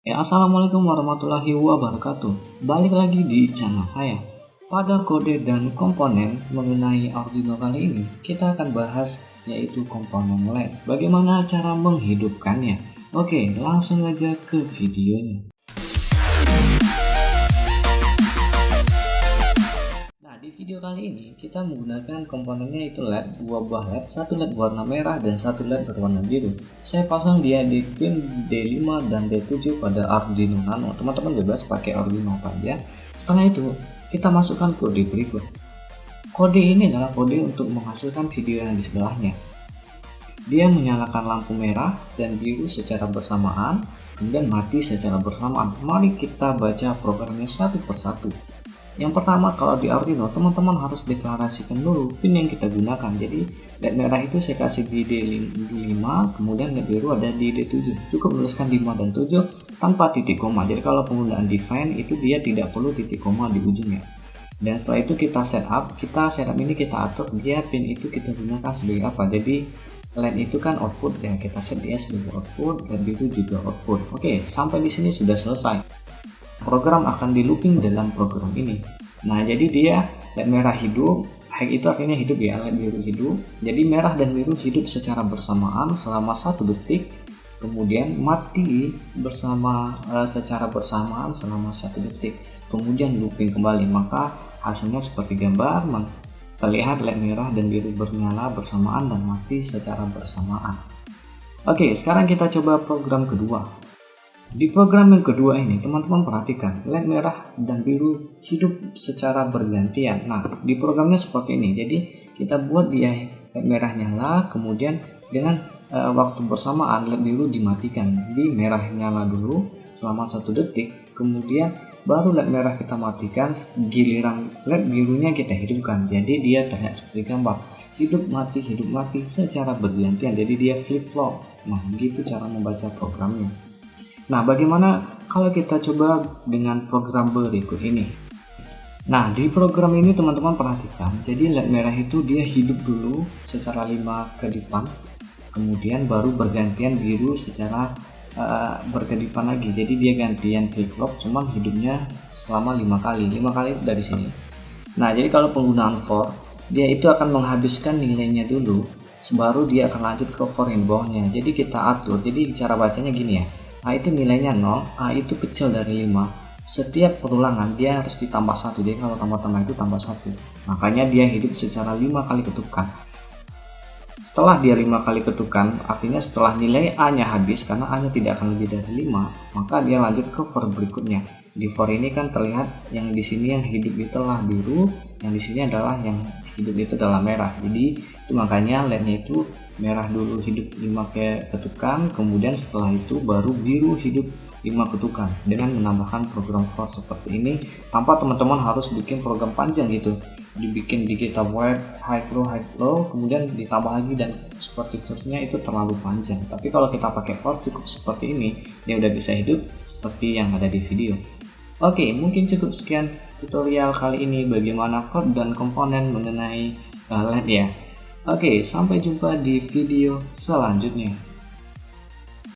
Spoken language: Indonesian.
Assalamualaikum warahmatullahi wabarakatuh. Balik lagi di channel saya. Pada kode dan komponen mengenai Arduino kali ini, kita akan bahas yaitu komponen LED. Bagaimana cara menghidupkannya? Oke, langsung aja ke videonya. Di video kali ini kita menggunakan komponennya itu LED, dua buah LED, satu LED warna merah dan satu LED berwarna biru. Saya pasang dia di pin D5 dan D7 pada Arduino Nano. Teman-teman bebas pakai Arduino apa aja. Setelah itu kita masukkan kode berikut. Kode ini adalah kode untuk menghasilkan video yang di sebelahnya. Dia menyalakan lampu merah dan biru secara bersamaan, kemudian mati secara bersamaan. Mari kita baca programnya satu persatu. Yang pertama, kalau di Arduino teman-teman harus deklarasikan dulu pin yang kita gunakan. Jadi LED merah itu saya kasih di D5, kemudian LED biru ada di D7. Cukup menuliskan 5 dan 7 tanpa titik koma. Jadi kalau penggunaan define itu dia tidak perlu titik koma di ujungnya. Dan setelah itu kita setup ini kita atur dia pin itu kita gunakan sebagai apa. Jadi LED itu kan output ya, kita set dia sebagai output, LED biru juga output. Oke, sampai di sini sudah selesai. Program akan di looping dalam program ini. Nah, jadi dia LED merah hidup, itu artinya hidup ya, LED biru hidup. Jadi merah dan biru hidup secara bersamaan selama 1 detik, kemudian mati secara bersamaan selama 1 detik, kemudian looping kembali. Maka hasilnya seperti gambar, terlihat LED merah dan biru bernyala bersamaan dan mati secara bersamaan. Oke, sekarang kita coba program kedua. Di program yang kedua ini teman-teman perhatikan LED merah dan biru hidup secara bergantian. Nah, di programnya seperti ini. Jadi kita buat dia LED merah nyala, kemudian dengan waktu bersamaan LED biru dimatikan. Jadi merah nyala dulu selama 1 detik, kemudian baru LED merah kita matikan, giliran LED birunya kita hidupkan. Jadi dia terlihat seperti gambar hidup mati secara bergantian. Jadi dia flip flop. Nah, begitu cara membaca programnya. Nah, bagaimana kalau kita coba dengan program berikut ini? Nah, di program ini teman-teman perhatikan, jadi LED merah itu dia hidup dulu secara 5 kedipan, kemudian baru bergantian biru secara berkedipan lagi. Jadi dia gantian flip flop, cuman hidupnya selama 5 kali. 5 kali itu dari sini. Nah, jadi kalau penggunaan for, dia itu akan menghabiskan nilainya dulu, baru dia akan lanjut ke for yang bawahnya. Jadi kita atur. Jadi cara bacanya gini ya. A itu nilainya 0, A itu kecil dari 5. Setiap perulangan dia harus ditambah 1. Jadi kalau tambah-tambah itu tambah 1. Makanya dia hidup secara 5 kali ketukan. Setelah dia 5 kali ketukan, artinya setelah nilai A nya habis, karena A nya tidak akan lebih dari 5, maka dia lanjut ke for berikutnya. Di for ini kan terlihat yang di sini yang hidup itu adalah biru, yang di sini adalah yang hidup itu adalah merah. Jadi itu makanya LED-nya itu merah dulu hidup 5 ketukan, kemudian setelah itu baru biru hidup 5 ketukan dengan menambahkan program for seperti ini, tanpa teman-teman harus bikin program panjang gitu, dibikin di kita web high low kemudian ditambah lagi dan seperti seterusnya, itu terlalu panjang. Tapi kalau kita pakai for cukup seperti ini, dia udah bisa hidup seperti yang ada di video. Oke, mungkin cukup sekian tutorial kali ini bagaimana code dan komponen mengenai LED ya. Oke, sampai jumpa di video selanjutnya.